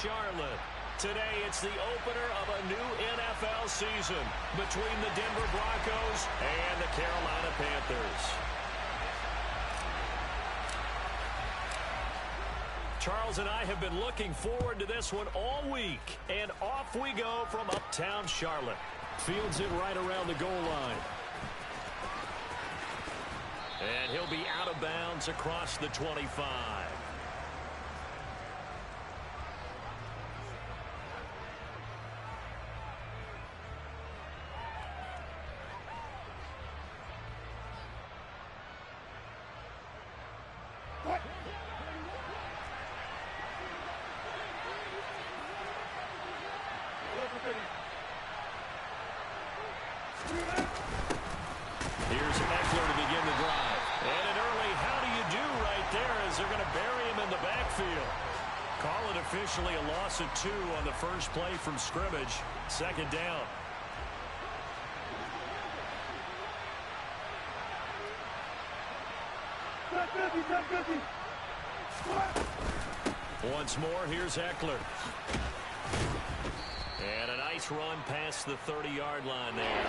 Charlotte. Today, it's the opener of a new NFL season between the Denver Broncos and the Carolina Panthers. Charles and I have been looking forward to this one all week, and off we go from uptown Charlotte. Fields it right around the goal line. And he'll be out of bounds across the 25. Here's Eckler to begin the drive. And an early how do you do right there as they're going to bury him in the backfield. Call it officially a loss of 2 on the first play from scrimmage. Second down. Once more, here's Eckler. And a nice run past the 30-yard line there.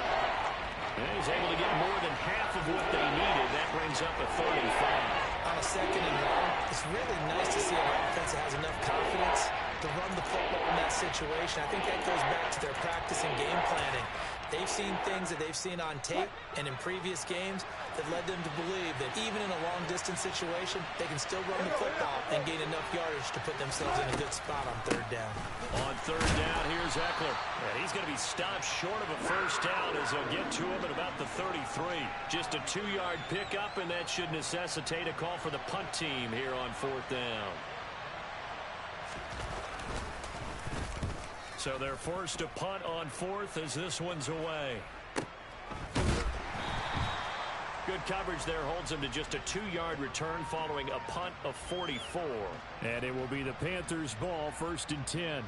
And he's able to get more than half of what they needed. That brings up a 35. On a second and long, it's really nice to see an offense that has enough confidence to run the football in that situation. I think that goes back to their practice and game planning. They've seen things that they've seen on tape and in previous games that led them to believe that even in a long-distance situation, they can still run the football and gain enough yardage to put themselves in a good spot on third down. On third down, here's Eckler. And he's going to be stopped short of a first down as they'll get to him at about the 33. Just a 2-yard pickup, and that should necessitate a call for the punt team here on fourth down. So they're forced to punt on fourth as this one's away. Good coverage there holds him to just a 2-yard return following a punt of 44. And it will be the Panthers' ball, first and 10.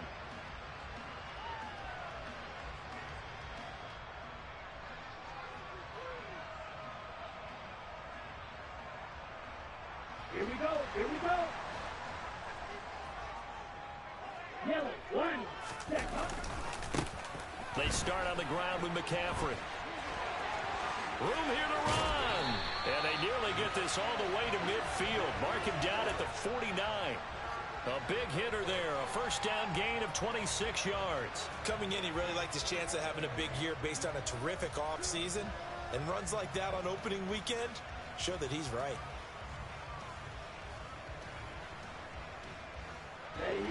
Here we go, here we go. Yellow, 1. They start on the ground with McCaffrey. Room here to run. And they nearly get this all the way to midfield. Mark him down at the 49. A big hitter there. A first down gain of 26 yards. Coming in, he really liked his chance of having a big year based on a terrific offseason. And runs like that on opening weekend show that he's right.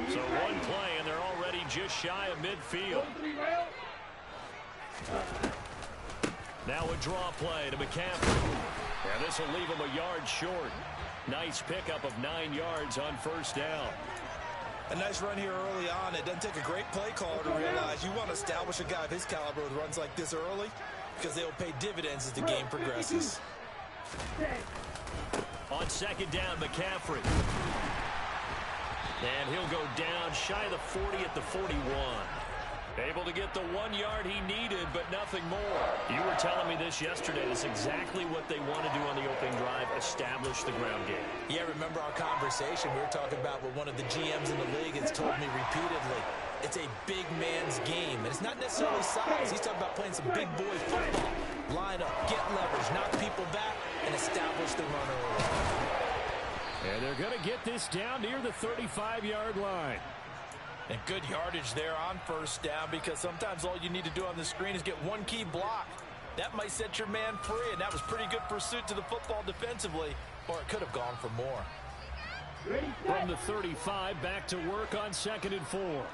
So one play, and they're already just shy of midfield. Now a draw play to McCaffrey. And this will leave him a yard short. Nice pickup of 9 yards on first down. A nice run here early on. It doesn't take a great play caller to realize you want to establish a guy of his caliber with runs like this early because they will pay dividends as the game progresses. On second down, McCaffrey. And he'll go down shy of the 40 at the 41. Able to get the 1 yard he needed, but nothing more. You were telling me this yesterday. That's exactly what they want to do on the opening drive, establish the ground game. Yeah, remember our conversation. We were talking about what one of the GMs in the league has told me repeatedly. It's a big man's game, and it's not necessarily size. He's talking about playing some big boy football. Line up, get leverage, knock people back, and establish the run early. And they're going to get this down near the 35-yard line. And good yardage there on first down because sometimes all you need to do on the screen is get one key block. That might set your man free, and that was pretty good pursuit to the football defensively, or it could have gone for more. From the 35, back to work on 2nd and 4.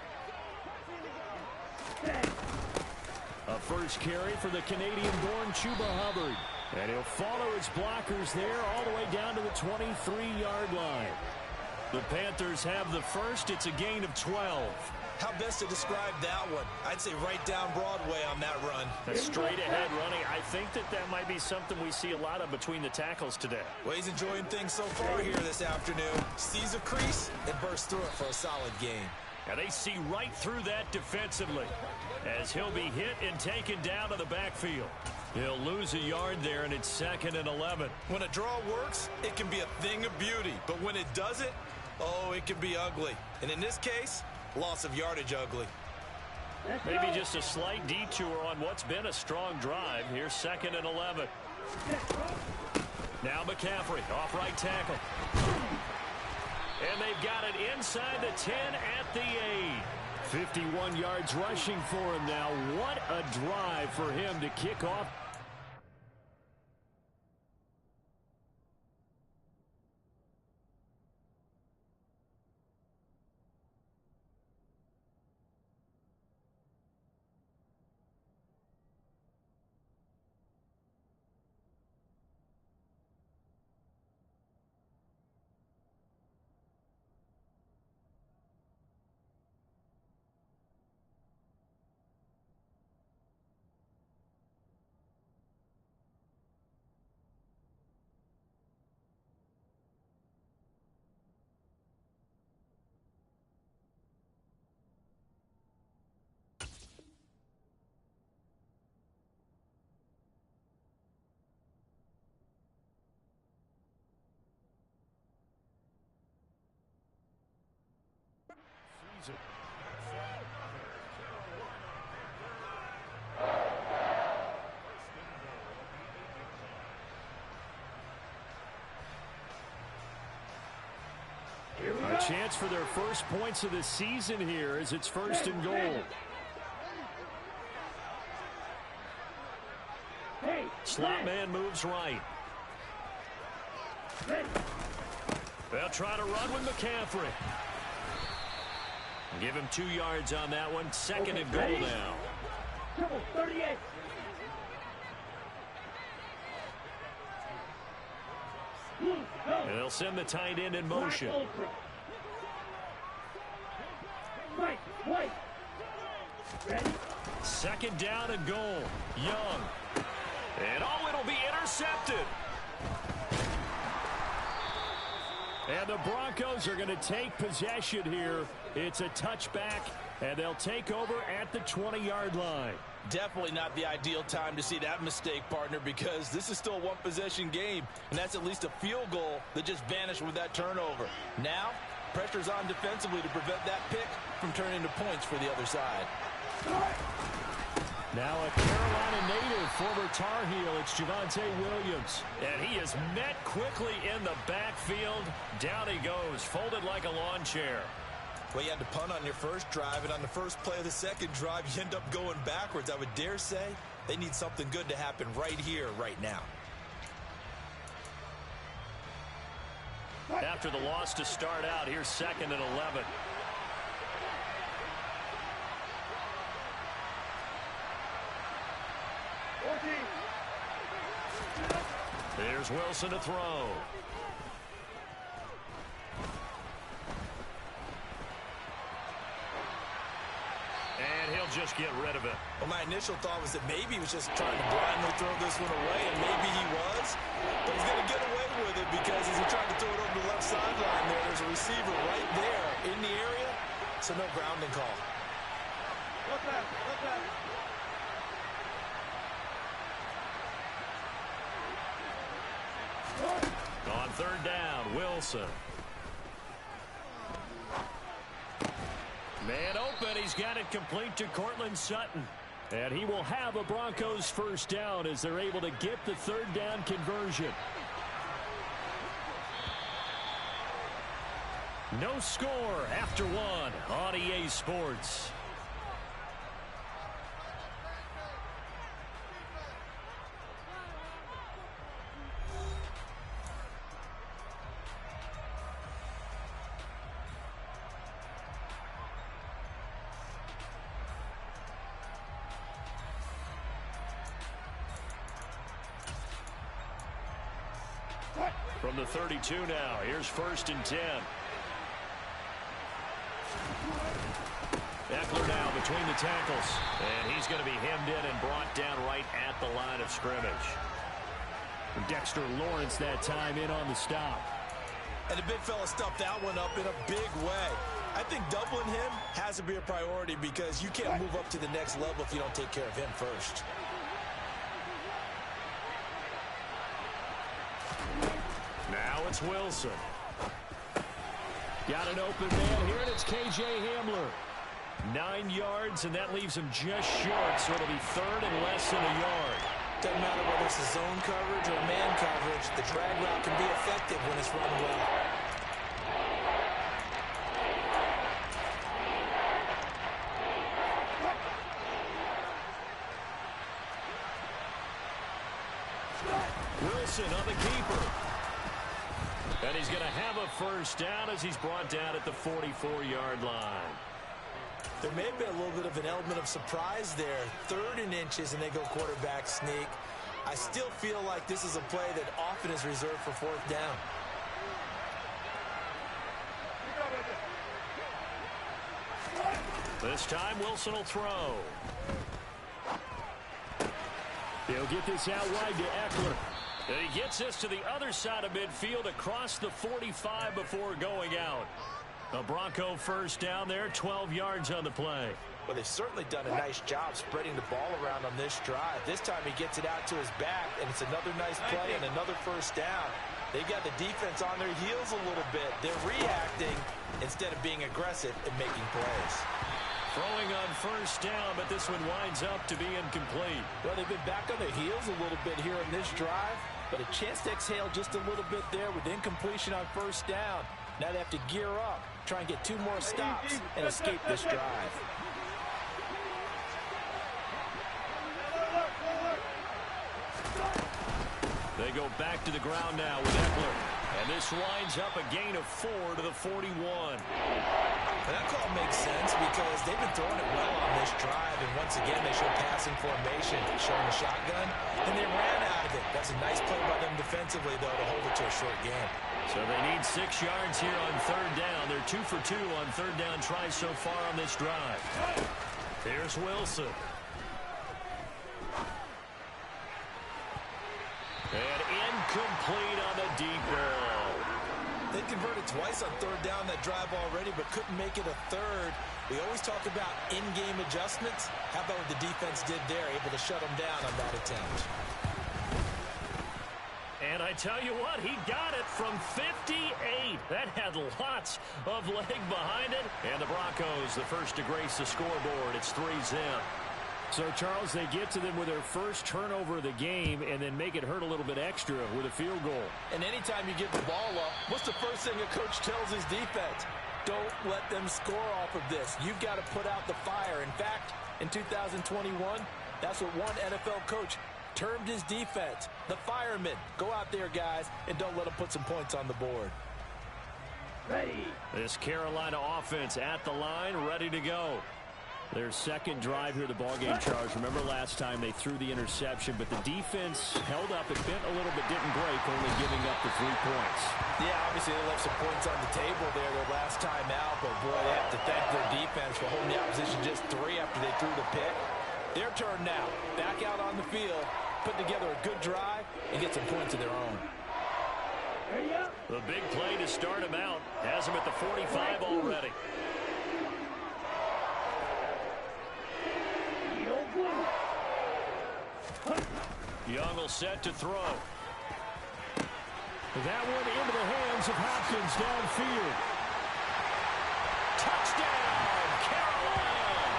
A first carry for the Canadian-born Chuba Hubbard. And he'll follow his blockers there all the way down to the 23-yard line. The Panthers have the first. It's a gain of 12. How best to describe that one? I'd say right down Broadway on that run. A straight-ahead running. I think that might be something we see a lot of between the tackles today. Well, he's enjoying things so far here this afternoon. Sees a crease and bursts through it for a solid gain. And they see right through that defensively as he'll be hit and taken down to the backfield. He'll lose a yard there, and it's 2nd and 11. When a draw works, it can be a thing of beauty. But when it doesn't, oh, it can be ugly. And in this case, loss of yardage ugly. Maybe just a slight detour on what's been a strong drive. Here's 2nd and 11. Now McCaffrey, off right tackle. And they've got it inside the 10 at the 8. 51 yards rushing for him now. What a drive for him to kick off. A chance for their first points of the season here as it's 1st and goal. Slot man moves right. They'll try to run with McCaffrey. Give him 2 yards on that one. 2nd and goal now. 38. And they'll send the tight end in motion. Wait. Ready? 2nd down and goal. Young. And it'll be intercepted. And the Broncos are going to take possession here. It's a touchback, and they'll take over at the 20-yard line. Definitely not the ideal time to see that mistake, partner, because this is still a one-possession game, and that's at least a field goal that just vanished with that turnover. Now, pressure's on defensively to prevent that pick from turning into points for the other side. Now a Carolina native, former Tar Heel, it's Javonte Williams. And he is met quickly in the backfield. Down he goes, folded like a lawn chair. Well, you had to punt on your first drive, and on the first play of the second drive, you end up going backwards. I would dare say they need something good to happen right here, right now. After the loss to start out, here's 2nd and 11. There's Wilson to throw. And he'll just get rid of it. Well, my initial thought was that maybe he was just trying to blindly throw this one away, and maybe he was. But he's going to get away with it because as he tried to throw it over the left sideline there's a receiver right there in the area, so no grounding call. Look back. On 3rd down, Wilson. Man open, he's got it complete to Cortland Sutton. And he will have a Broncos 1st down as they're able to get the 3rd down conversion. No score after 1 on EA Sports. From the 32 now, here's 1st and 10. Eckler now between the tackles, and he's going to be hemmed in and brought down right at the line of scrimmage. Dexter Lawrence that time in on the stop. And the big fella stuffed that one up in a big way. I think doubling him has to be a priority because you can't move up to the next level if you don't take care of him first. Now it's Wilson. Got an open man here, and it's K.J. Hamler. 9 yards, and that leaves him just short, so it'll be third and less than a yard. Doesn't matter whether it's a zone coverage or man coverage, the drag route can be effective when it's run well. Wilson on the keeper. And he's going to have a first down as he's brought down at the 44-yard line. There may have been a little bit of an element of surprise there. 3rd and inches, and they go quarterback sneak. I still feel like this is a play that often is reserved for 4th down. This time, Wilson will throw. He'll get this out wide to Eckler. And he gets this to the other side of midfield across the 45 before going out. A Bronco first down there, 12 yards on the play. Well, they've certainly done a nice job spreading the ball around on this drive. This time he gets it out to his back, and it's another nice play and another first down. They got the defense on their heels a little bit. They're reacting instead of being aggressive and making plays. Throwing on first down, but this one winds up to be incomplete. Well, they've been back on their heels a little bit here in this drive, but a chance to exhale just a little bit there with incompletion on first down. Now they have to gear up, try and get 2 more stops, and escape this drive. They go back to the ground now with Eckler. And this winds up a gain of 4 to the 41. And that call makes sense because they've been throwing it well on this drive. And once again, they show passing formation, showing the shotgun. And they ran out of it. That's a nice play by them defensively, though, to hold it to a short game. So they need 6 yards here on 3rd down. They're 2 for 2 on 3rd down tries so far on this drive. Here's Wilson. And incomplete on the deep ball. They converted twice on 3rd down that drive already, but couldn't make it a 3rd. We always talk about in-game adjustments. How about what the defense did there, able to shut them down on that attempt? And I tell you what, he got it from 58. That had lots of leg behind it. And the Broncos, the first to grace the scoreboard. It's 3-0. So, Charles, they get to them with their first turnover of the game and then make it hurt a little bit extra with a field goal. And anytime you give the ball up, what's the first thing a coach tells his defense? Don't let them score off of this. You've got to put out the fire. In fact, in 2021, that's what one NFL coach termed his defense. The firemen. Go out there, guys, and don't let them put some points on the board. Ready. This Carolina offense at the line, ready to go. Their second drive here, the ballgame, Charles. Remember last time they threw the interception, but the defense held up. It bent a little bit, didn't break, only giving up the 3 points. Yeah, obviously they left some points on the table there their last time out, but boy, they have to thank their defense for holding the opposition just 3 after they threw the pick. Their turn now. Back out on the field, put together a good drive, and get some points of their own. The big play to start him out. Has him at the 45 already. Young will set to throw. That one into the hands of Hopkins downfield. Touchdown, Carolina!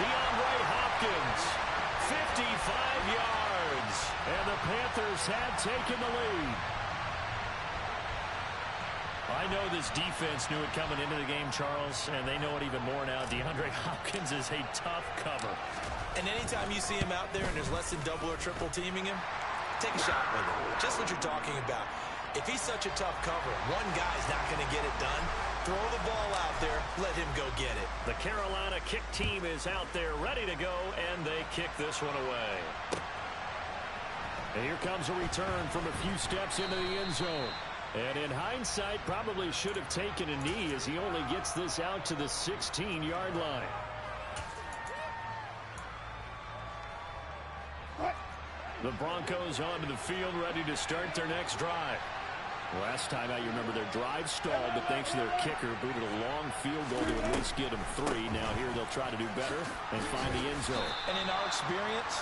DeAndre Hopkins, 55 yards. And the Panthers have taken the lead. I know this defense knew it coming into the game, Charles, and they know it even more now. DeAndre Hopkins is a tough cover. And anytime you see him out there and there's less than double or triple teaming him, take a shot with him. Just what you're talking about. If he's such a tough cover, one guy's not going to get it done. Throw the ball out there, let him go get it. The Carolina kick team is out there ready to go, and they kick this one away. And here comes a return from a few steps into the end zone. And in hindsight, probably should have taken a knee as he only gets this out to the 16-yard line. The Broncos onto the field, ready to start their next drive. Last time out, you remember their drive stalled, but thanks to their kicker, booted a long field goal to at least get them 3. Now here they'll try to do better and find the end zone. And in our experience,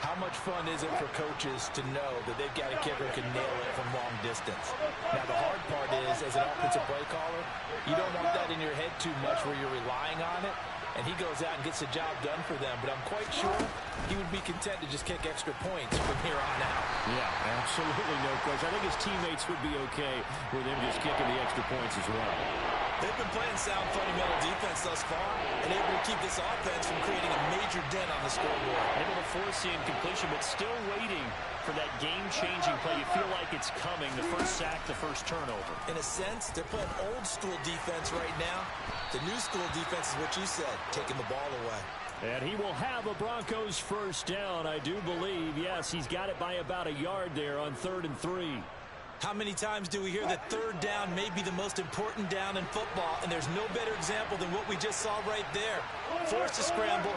how much fun is it for coaches to know that they've got a kicker who can nail it from long distance? Now, the hard part is, as an offensive play caller, you don't want that in your head too much where you're relying on it. he goes out and gets the job done for them. But I'm quite sure he would be content to just kick extra points from here on out. Yeah, absolutely no question. I think his teammates would be okay with him just kicking the extra points as well. They've been playing sound fundamental defense thus far and able to keep this offense from creating a major dent on the scoreboard. Able to force the incompletion, but still waiting for that game-changing play. You feel like it's coming, the first sack, the first turnover. In a sense, they're playing old-school defense right now. The new-school defense is what you said, taking the ball away. And he will have a Broncos first down, I do believe. Yes, he's got it by about a yard there on 3rd and 3. How many times do we hear that third down may be the most important down in football, and there's no better example than what we just saw right there. Forced to scramble,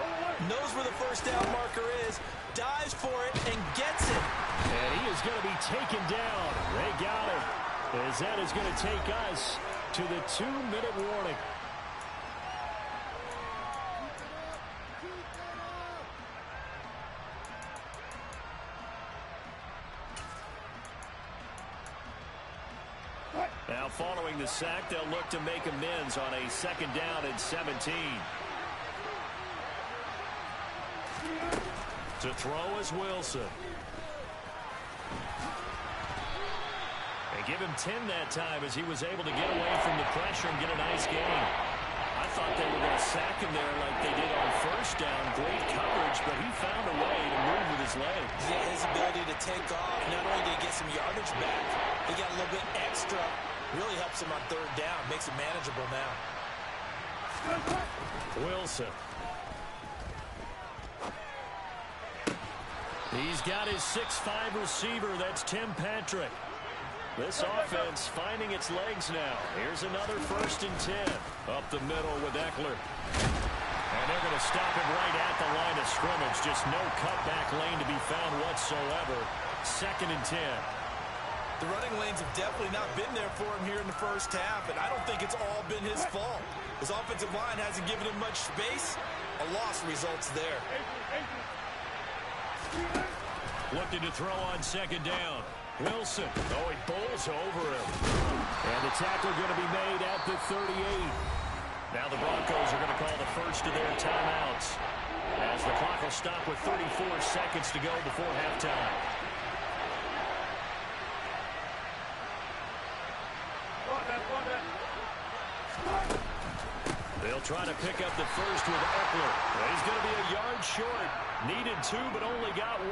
knows where the first down marker is, dives for it, and gets it. And he is going to be taken down. They got him. As that is going to take us to the 2-minute warning. Now, following the sack, they'll look to make amends on a 2nd down and 17. To throw is Wilson. They give him 10 that time as he was able to get away from the pressure and get a nice gain. I thought they were going to sack him there like they did on 1st down. Great coverage, but he found a way to move with his legs. Yeah, his ability to take off, not only did he get some yardage back, he got a little bit extra. Really helps him on 3rd down. Makes it manageable now. Wilson. He's got his 6'5" receiver. That's Tim Patrick. This offense finding its legs now. Here's another 1st and 10. Up the middle with Eckler. And they're going to stop him right at the line of scrimmage. Just no cutback lane to be found whatsoever. 2nd and 10. The running lanes have definitely not been there for him here in the first half, and I don't think it's all been his fault. His offensive line hasn't given him much space. A loss results there. Looking to throw on 2nd down. Wilson. Oh, he bowls over him. And the tackle going to be made at the 38. Now the Broncos are going to call the first of their timeouts, as the clock will stop with 34 seconds to go before halftime. They'll try to pick up the first with Eckler. He's going to be a yard short. Needed 2, but only got 1.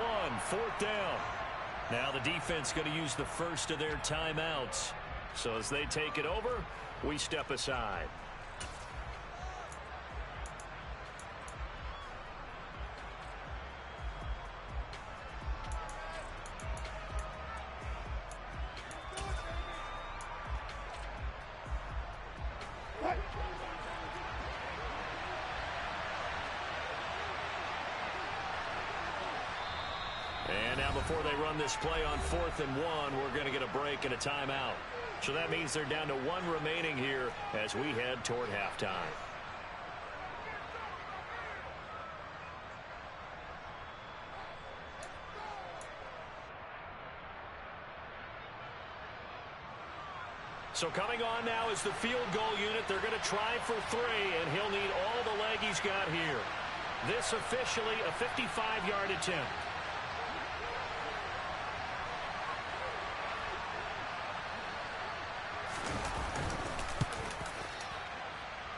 4th down. Now the defense going to use the first of their timeouts. So as they take it over, we step aside. And now before they run this play on 4th and 1, we're going to get a break and a timeout. So that means they're down to 1 remaining here as we head toward halftime. So coming on now is the field goal unit. They're going to try for 3, and he'll need all the leg he's got here. This officially a 55-yard attempt.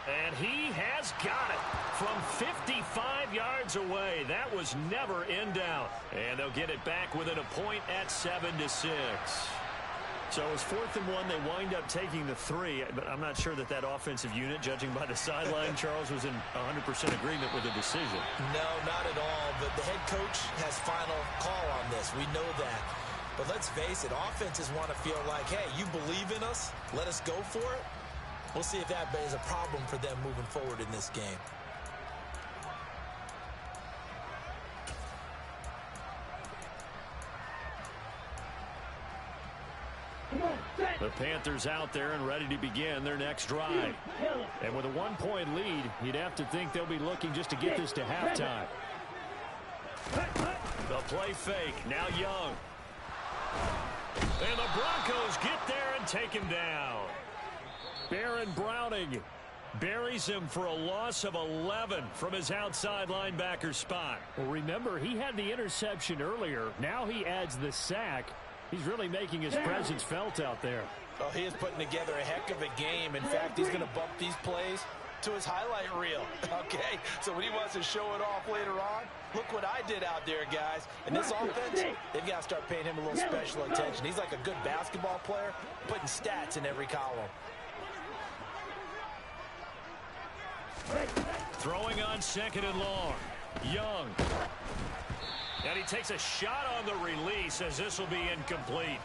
And he has got it from 55 yards away. That was never in doubt. And they'll get it back within a point at 7-6. So it's 4th and 1. They wind up taking the 3. But I'm not sure that that offensive unit, judging by the sideline, Charles, was in 100% agreement with the decision. No, not at all. But the head coach has final call on this. We know that. But let's face it, offenses want to feel like, hey, you believe in us, let us go for it. We'll see if that is a problem for them moving forward in this game. The Panthers out there and ready to begin their next drive. And with a 1-point lead, you'd have to think they'll be looking just to get this to halftime. The play fake, now Young. And the Broncos get there and take him down. Baron Browning Buries him for a loss of 11 from his outside linebacker spot. Well, remember, he had the interception earlier. Now he adds the sack. He's really making his presence felt out there. Oh, he is putting together a heck of a game. In fact, he's going to bump these plays to his highlight reel. Okay, so when he wants to show it off later on, look what I did out there, guys. And this offense, they've got to start paying him a little special attention. He's like a good basketball player, putting stats in every column. Throwing on 2nd and long. Young. And he takes a shot on the release as this will be incomplete.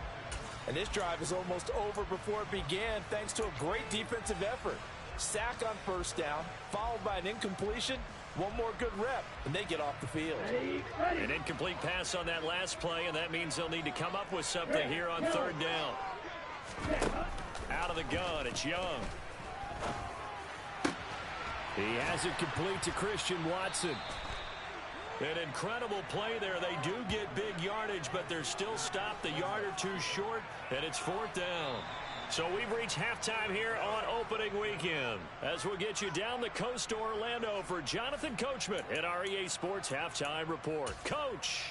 And this drive is almost over before it began thanks to a great defensive effort. Sack on 1st down, followed by an incompletion. One more good rep, and they get off the field. An incomplete pass on that last play, and that means they'll need to come up with something here on 3rd down. Out of the gun, it's Young. He has it complete to Christian Watson. An incredible play there. They do get big yardage, but they're still stopped a yard or two short, and it's 4th down. So we've reached halftime here on opening weekend. As we'll get you down the coast to Orlando for Jonathan Coachman at our EA Sports Halftime Report. Coach.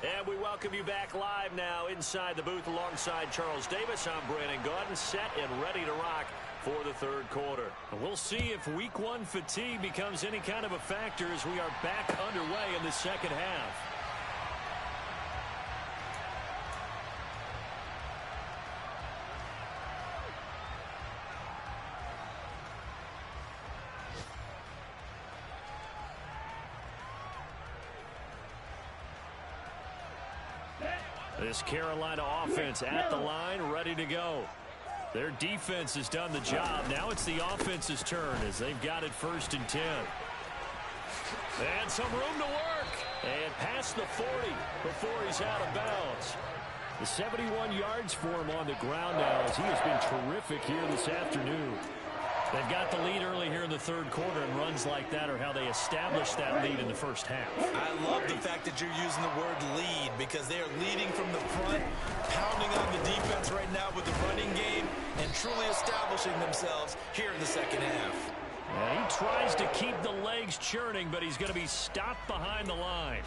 And we welcome you back live now inside the booth alongside Charles Davis. I'm Brandon Gaudin, set and ready to rock for the 3rd quarter. And we'll see if week 1 fatigue becomes any kind of a factor as we are back underway in the 2nd half. This Carolina offense at the line, ready to go. Their defense has done the job. Now it's the offense's turn as they've got it 1st and 10. And some room to work. And past the 40 before he's out of bounds. The 71 yards for him on the ground now as he has been terrific here this afternoon. They've got the lead early here in the 3rd quarter, and runs like that are how they establish that lead in the 1st half. I love the fact that you're using the word lead because they are leading from the front, pounding on the defense right now with the running game, and truly establishing themselves here in the 2nd half. And he tries to keep the legs churning, but he's going to be stopped behind the line.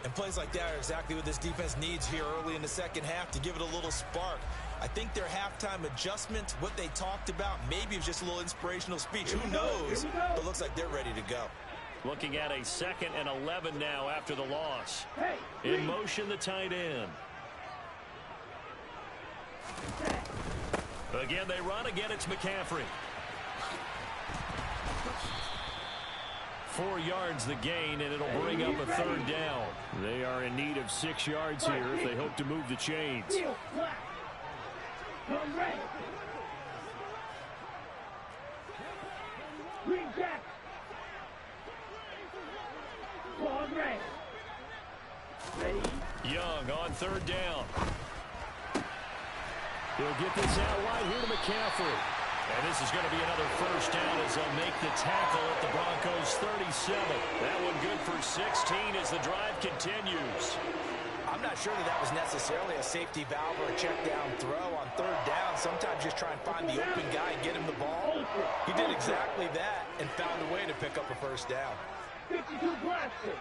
And plays like that are exactly what this defense needs here early in the 2nd half to give it a little spark. I think their halftime adjustment, what they talked about, maybe it was just a little inspirational speech. Who knows? But it looks like they're ready to go. Looking at a 2nd and 11 now after the loss. In motion, the tight end. Again, they run. Again, it's McCaffrey. 4 yards the gain, and it'll bring up a 3rd down. They are in need of 6 yards here if they hope to move the chains. Green Jack. Ready. Young on 3rd down. He'll get this out wide here to McCaffrey. And this is going to be another 1st down as they'll make the tackle at the Broncos 37. That one good for 16 as the drive continues. I'm not sure that was necessarily a safety valve or a check down throw on 3rd down. Sometimes just try and find the open guy and get him the ball. He did exactly that and found a way to pick up a 1st down. 52 plastic.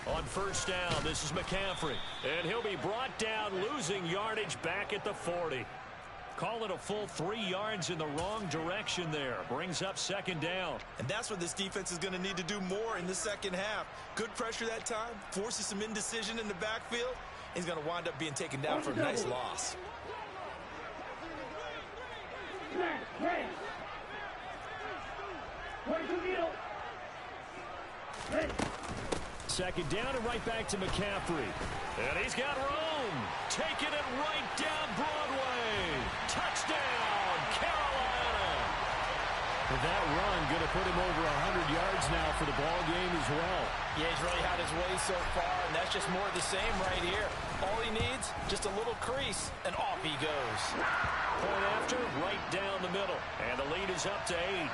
On 1st down, this is McCaffrey. And he'll be brought down, losing yardage back at the 40. Call it a full 3 yards in the wrong direction there. Brings up 2nd down. And that's what this defense is going to need to do more in the 2nd half. Good pressure that time, forces some indecision in the backfield. He's going to wind up being taken down for a nice loss. Ready. 22 needle. Ready. 2nd down and right back to McCaffrey. And he's got room. Taking it right down Broadway. Touchdown, Carolina. That run going to put him over 100 yards now for the ball game as well. Yeah, he's really had his way so far, and that's just more of the same right here. All he needs, just a little crease, and off he goes. Point after, right down the middle. And the lead is up to 8.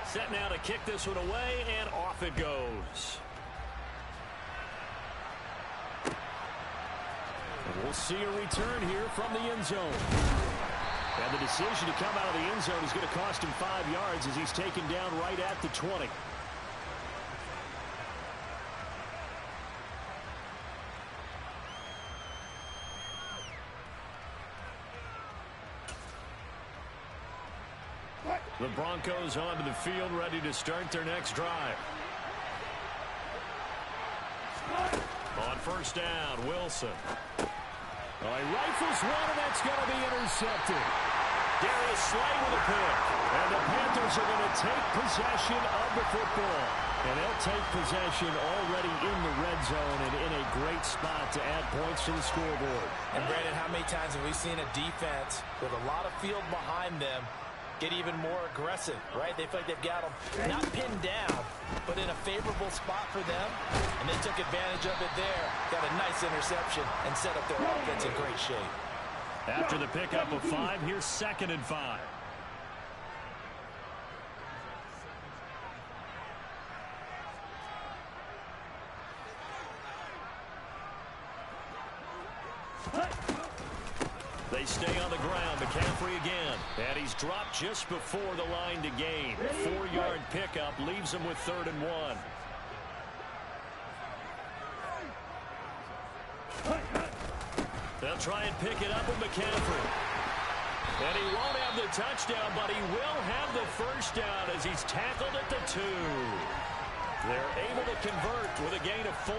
Set now to kick this one away, and off it goes. And we'll see a return here from the end zone. And the decision to come out of the end zone is going to cost him 5 yards as he's taken down right at the 20. The Broncos onto the field, ready to start their next drive. On first down, Wilson. Oh, he rifles one, and that's going to be intercepted. Darius Slay with a pick. And the Panthers are going to take possession of the football. And they'll take possession already in the red zone and in a great spot to add points to the scoreboard. And, Brandon, how many times have we seen a defense with a lot of field behind them get even more aggressive, right? They feel like they've got them not pinned down, but in a favorable spot for them, and they took advantage of it there, got a nice interception, and set up their offense in great shape. After the pickup of 5, here's 2nd and 5. They stay on the ground. McCaffrey again. And he's dropped just before the line to gain. 4-yard pickup leaves him with 3rd and 1. They'll try and pick it up with McCaffrey. And he won't have the touchdown, but he will have the first down as he's tackled at the 2. They're able to convert with a gain of 4.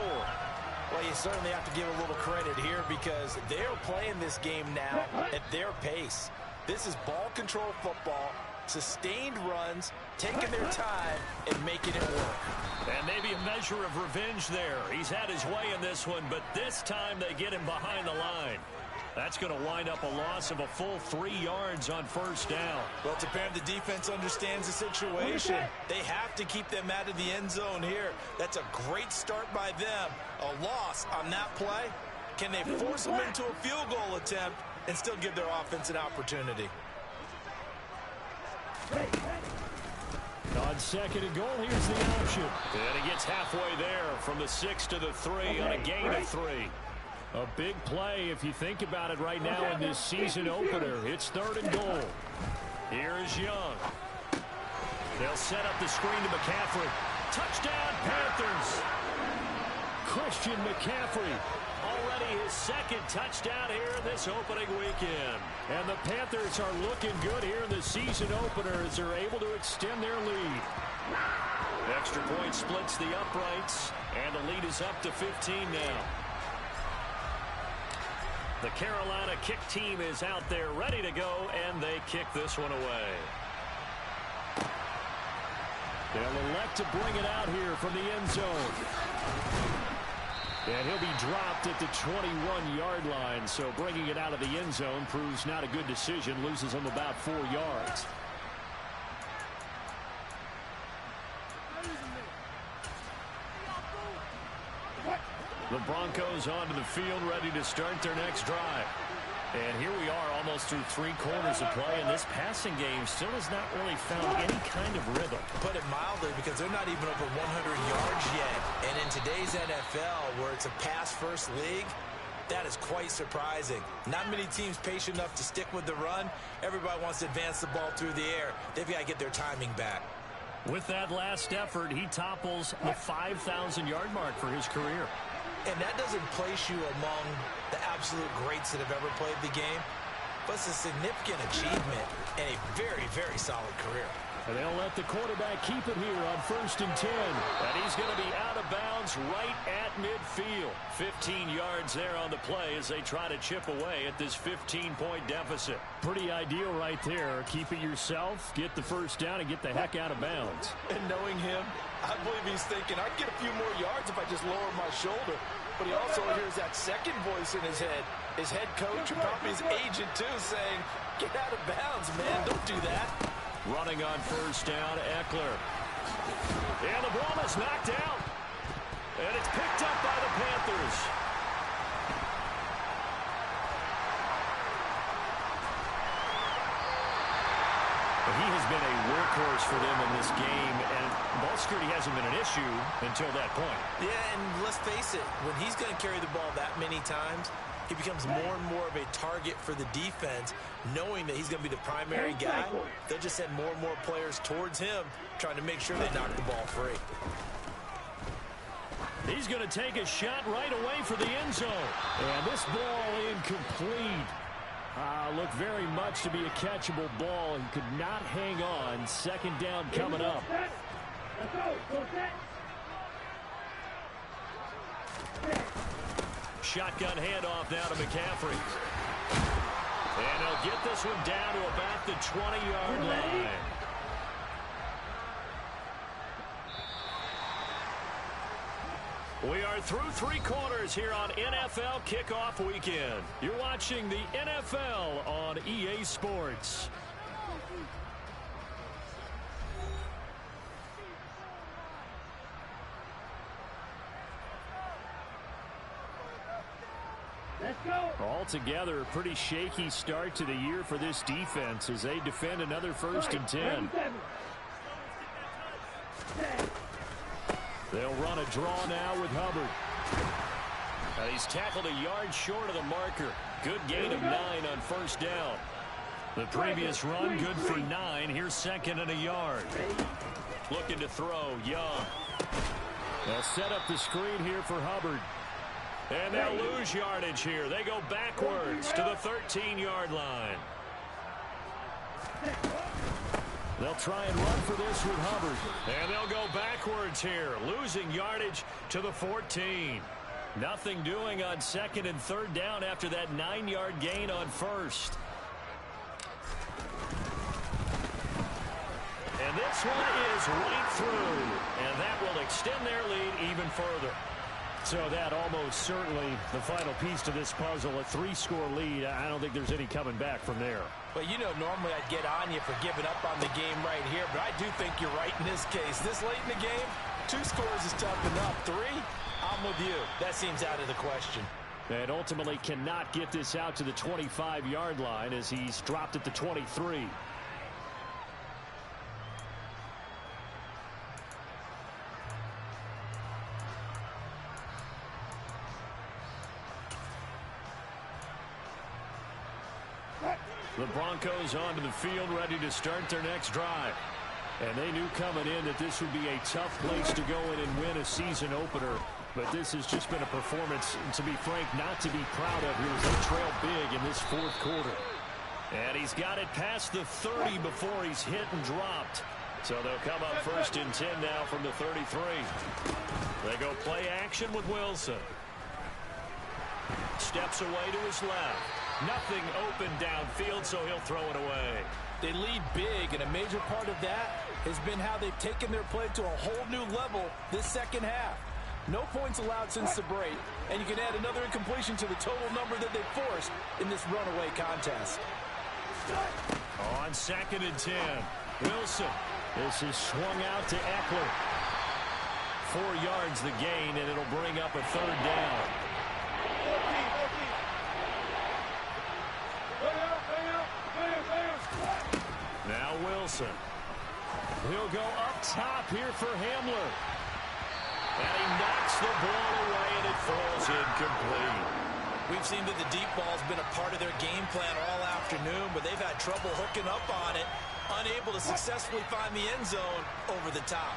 Well, you certainly have to give a little credit here because they're playing this game now at their pace. This is ball control football, sustained runs, taking their time and making it work. And maybe a measure of revenge there. He's had his way in this one, but this time they get him behind the line. That's going to wind up a loss of a full 3 yards on first down. Well, it's apparent the defense understands the situation. They have to keep them out of the end zone here. That's a great start by them. A loss on that play. Can they force them into a field goal attempt and still give their offense an opportunity? On 2nd and goal, here's the option. And he gets halfway there from the 6 to the 3 on a gain of 3. A big play if you think about it right now in this season opener. It's 3rd and goal. Here's Young. They'll set up the screen to McCaffrey. Touchdown, Panthers. Christian McCaffrey. Already his 2nd touchdown here in this opening weekend. And the Panthers are looking good here in the season opener as they're able to extend their lead. Extra point splits the uprights, and the lead is up to 15 now. The Carolina kick team is out there ready to go, and they kick this one away. They'll elect to bring it out here from the end zone. And he'll be dropped at the 21-yard line, so bringing it out of the end zone proves not a good decision, loses him about 4 yards. The Broncos onto the field, ready to start their next drive. And here we are almost through 3 quarters of play, and this passing game still has not really found any kind of rhythm. Put it mildly, because they're not even over 100 yards yet. And in today's NFL, where it's a pass-first league, that is quite surprising. Not many teams patient enough to stick with the run. Everybody wants to advance the ball through the air. They've got to get their timing back. With that last effort, he topples the 5,000-yard mark for his career. And that doesn't place you among the absolute greats that have ever played the game, but it's a significant achievement and a very, very solid career. And they'll let the quarterback keep it here on 1st and 10. And he's going to be out of bounds right at midfield. 15 yards there on the play as they try to chip away at this 15-point deficit. Pretty ideal right there. Keep it yourself, get the first down, and get the heck out of bounds. And knowing him, I believe he's thinking, I'd get a few more yards if I just lower my shoulder. But he also hears that second voice in his head coach, and probably his agent too, saying, Get out of bounds, man. Don't do that. Running on first down, Eckler. And the ball is knocked out. And it's picked up by the Panthers. He has been a workhorse for them in this game, and ball security hasn't been an issue until that point. Yeah, and let's face it, when he's going to carry the ball that many times, he becomes more and more of a target for the defense, knowing that he's going to be the primary guy. They'll just send more and more players towards him, trying to make sure they knock the ball free. He's going to take a shot right away for the end zone. And this ball incomplete. Looked very much to be a catchable ball. He could not hang on. Second down coming up. Let's go. Shotgun handoff now to McCaffrey. And he'll get this one down to about the 20-yard line. We are through three quarters here on NFL Kickoff Weekend. You're watching the NFL on EA Sports. Let's go. Altogether, a pretty shaky start to the year for this defense as they defend another 1st and 10. They'll run a draw now with Hubbard. And he's tackled a yard short of the marker. Good gain of 9 on first down. The previous run, good for 9. Here's 2nd and a yard. Looking to throw, Young. They'll set up the screen here for Hubbard. And they'll lose yardage here. They go backwards to the 13-yard line. They'll try and run for this with Hubbard. And they'll go backwards here, losing yardage to the 14. Nothing doing on 2nd and 3rd down after that 9-yard gain on 1st. And this one is right through. And that will extend their lead even further. So that almost certainly the final piece to this puzzle, a 3-score lead. I don't think there's any coming back from there. Well, you know, normally I'd get on you for giving up on the game right here, but I do think you're right in this case. This late in the game, 2 scores is tough enough. 3, I'm with you. That seems out of the question. And ultimately cannot get this out to the 25-yard line as he's dropped at the 23. The Broncos onto the field, ready to start their next drive. And they knew coming in that this would be a tough place to go in and win a season opener. But this has just been a performance, to be frank, not to be proud of here as they trail big in this 4th quarter. And he's got it past the 30 before he's hit and dropped. So they'll come up 1st and 10 now from the 33. They go play action with Wilson. Steps away to his left. Nothing open downfield, so he'll throw it away. They lead big, and a major part of that has been how they've taken their play to a whole new level this second half. No points allowed since the break, and you can add another incompletion to the total number that they forced in this runaway contest. On 2nd and 10, Wilson. This is swung out to Eckler. 4 yards the gain, and it'll bring up a 3rd down. Now Wilson. He'll go up top here for Hamler. And he knocks the ball away, and it falls incomplete. We've seen that the deep ball's been a part of their game plan all afternoon, but they've had trouble hooking up on it, unable to successfully find the end zone over the top.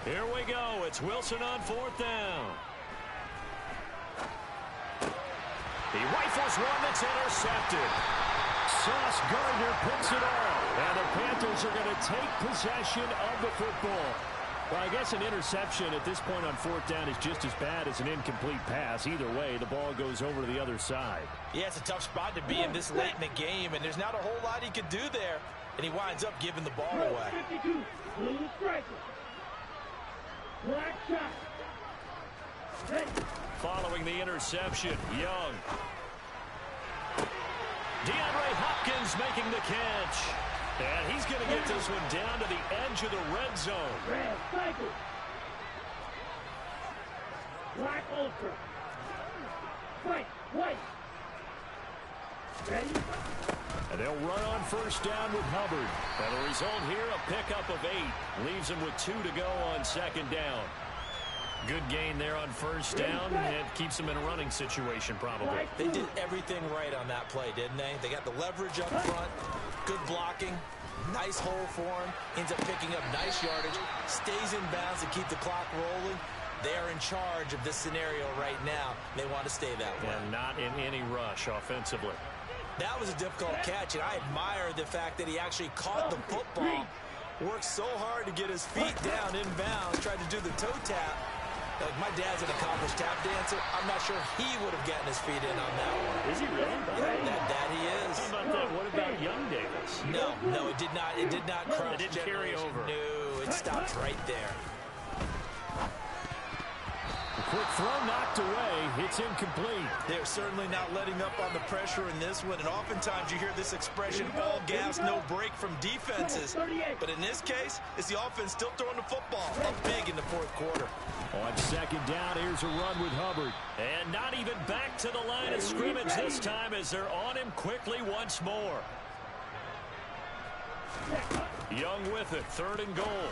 Here we go. It's Wilson on 4th down. He rifles one that's intercepted. Sauce Gardner picks it off. And the Panthers are going to take possession of the football. Well, I guess an interception at this point on fourth down is just as bad as an incomplete pass. Either way, the ball goes over to the other side. Yeah, it's a tough spot to be in this late in the game, and there's not a whole lot he could do there. And he winds up giving the ball away. 52, blue striker. Black shot. Hey. Following the interception, Young. DeAndre Hopkins making the catch. And he's going to get this one down to the edge of the red zone. Red cycle. Black ultra. White, white. Ready? And they'll run on first down with Hubbard. And the result here, a pickup of 8. Leaves them with 2 to go on second down. Good gain there on first down. It keeps them in a running situation probably. They did everything right on that play, didn't they? They got the leverage up front, good blocking, nice hole for him, ends up picking up nice yardage, stays in bounds to keep the clock rolling. They are in charge of this scenario right now. They want to stay that way. And not in any rush offensively. That was a difficult catch, and I admire the fact that he actually caught the football, worked so hard to get his feet down in bounds, tried to do the toe tap. Like, my dad's an accomplished tap dancer. I'm not sure he would have gotten his feet in on that one. Is he really? Yeah, that he is. How about that? What about Young Davis? No, it did not. It did not cross. It didn't carry over. No, it stops right there. A quick throw knocked away. It's incomplete. They're certainly not letting up on the pressure in this one, and oftentimes you hear this expression, all gas, no break from defenses. But in this case, it's the offense still throwing the football up big in the fourth quarter. On second down, here's a run with Hubbard. And not even back to the line of scrimmage this time as they're on him quickly once more. Young with it, 3rd and goal.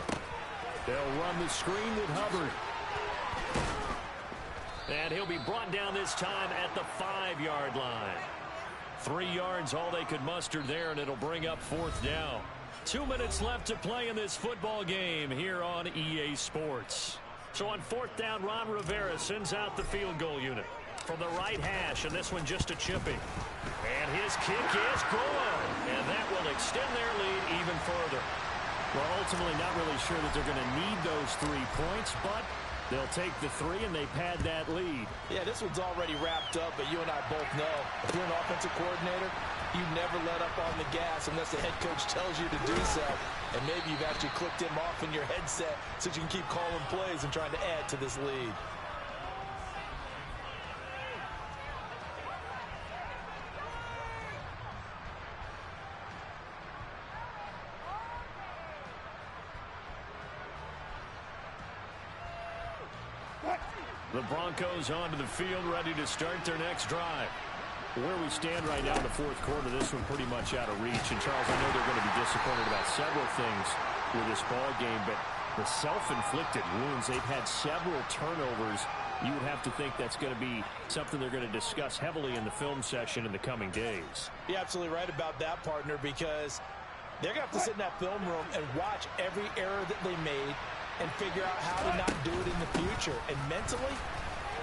They'll run the screen with Hubbard. And he'll be brought down this time at the 5-yard line. 3 yards, all they could muster there, and it'll bring up 4th down. 2 minutes left to play in this football game here on EA Sports. So on 4th down, Ron Rivera sends out the field goal unit from the right hash, and this one just a chipping. And his kick is good, and that will extend their lead even further. Well, ultimately not really sure that they're going to need those 3 points, but they'll take the 3 and they pad that lead. Yeah, this one's already wrapped up, but you and I both know if you're an offensive coordinator, you never let up on the gas unless the head coach tells you to do so. And maybe you've actually clicked him off in your headset so you can keep calling plays and trying to add to this lead. The Broncos onto the field, ready to start their next drive. Where we stand right now in the fourth quarter, this one pretty much out of reach. And, Charles, I know they're going to be disappointed about several things with this ball game, but the self-inflicted wounds, they've had several turnovers. You would have to think that's going to be something they're going to discuss heavily in the film session in the coming days. You're absolutely right about that, partner, because they're going to have to sit in that film room and watch every error that they made and figure out how to not do it in the future. And mentally,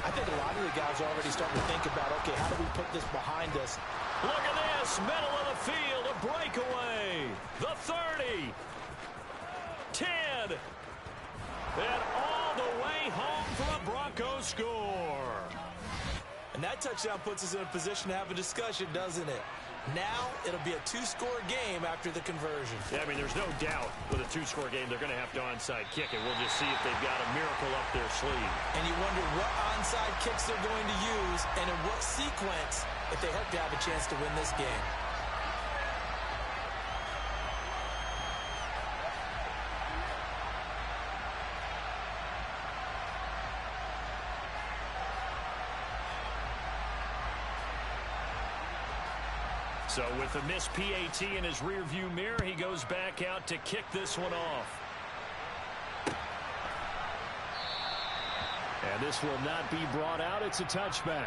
I think a lot of the guys are already starting to think about, okay, how do we put this behind us? Look at this, middle of the field, a breakaway. The 30, 10, and all the way home for a Broncos score. And that touchdown puts us in a position to have a discussion, doesn't it? Now it'll be a 2-score game after the conversion. Yeah, I mean, there's no doubt with a 2-score game they're going to have to onside kick it. We'll just see if they've got a miracle up their sleeve. And you wonder what onside kicks they're going to use and in what sequence if they hope to have a chance to win this game. So with a missed PAT in his rearview mirror, he goes back out to kick this one off. And this will not be brought out. It's a touchback.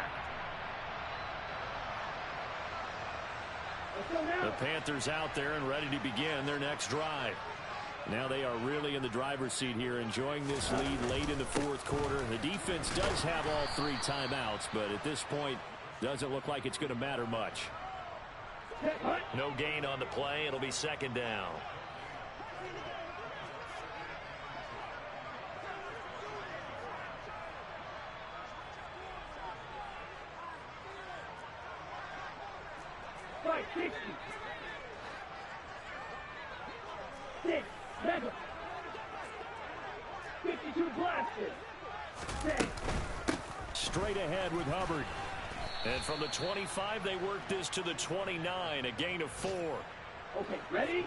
The Panthers out there and ready to begin their next drive. Now they are really in the driver's seat here, enjoying this lead late in the fourth quarter. The defense does have all 3 timeouts, but at this point, doesn't look like it's going to matter much. No gain on the play. It'll be second down. 60. 6. Mega. 52 blaster. 10. Straight ahead with Hubbard. And from the 25, they work this to the 29, a gain of 4. Okay, ready?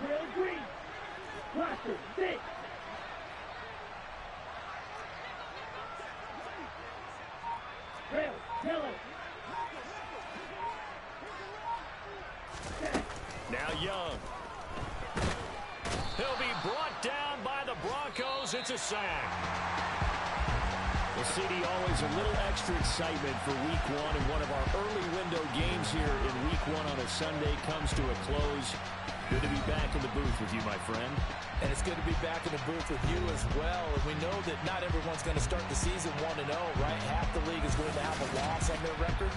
Trail green. Blaster, 6. Trail, yellow. 10. Now Young. He'll be brought down by the Broncos. It's a sack. Well, CD, always a little extra excitement for Week 1, and one of our early window games here in Week 1 on a Sunday comes to a close. Good to be back in the booth with you, my friend. And it's good to be back in the booth with you as well. And we know that not everyone's going to start the season 1-0, right? Half the league is going to have a loss on their record.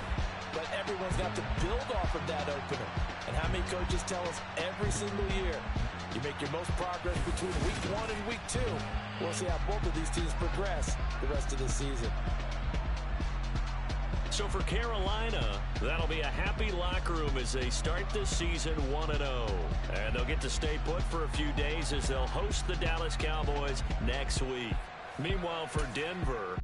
But everyone's got to build off of that opener. And how many coaches tell us every single year, you make your most progress between Week 1 and Week 2. We'll see how both of these teams progress the rest of the season. So for Carolina, that'll be a happy locker room as they start this season 1-0. And they'll get to stay put for a few days as they'll host the Dallas Cowboys next week. Meanwhile, for Denver,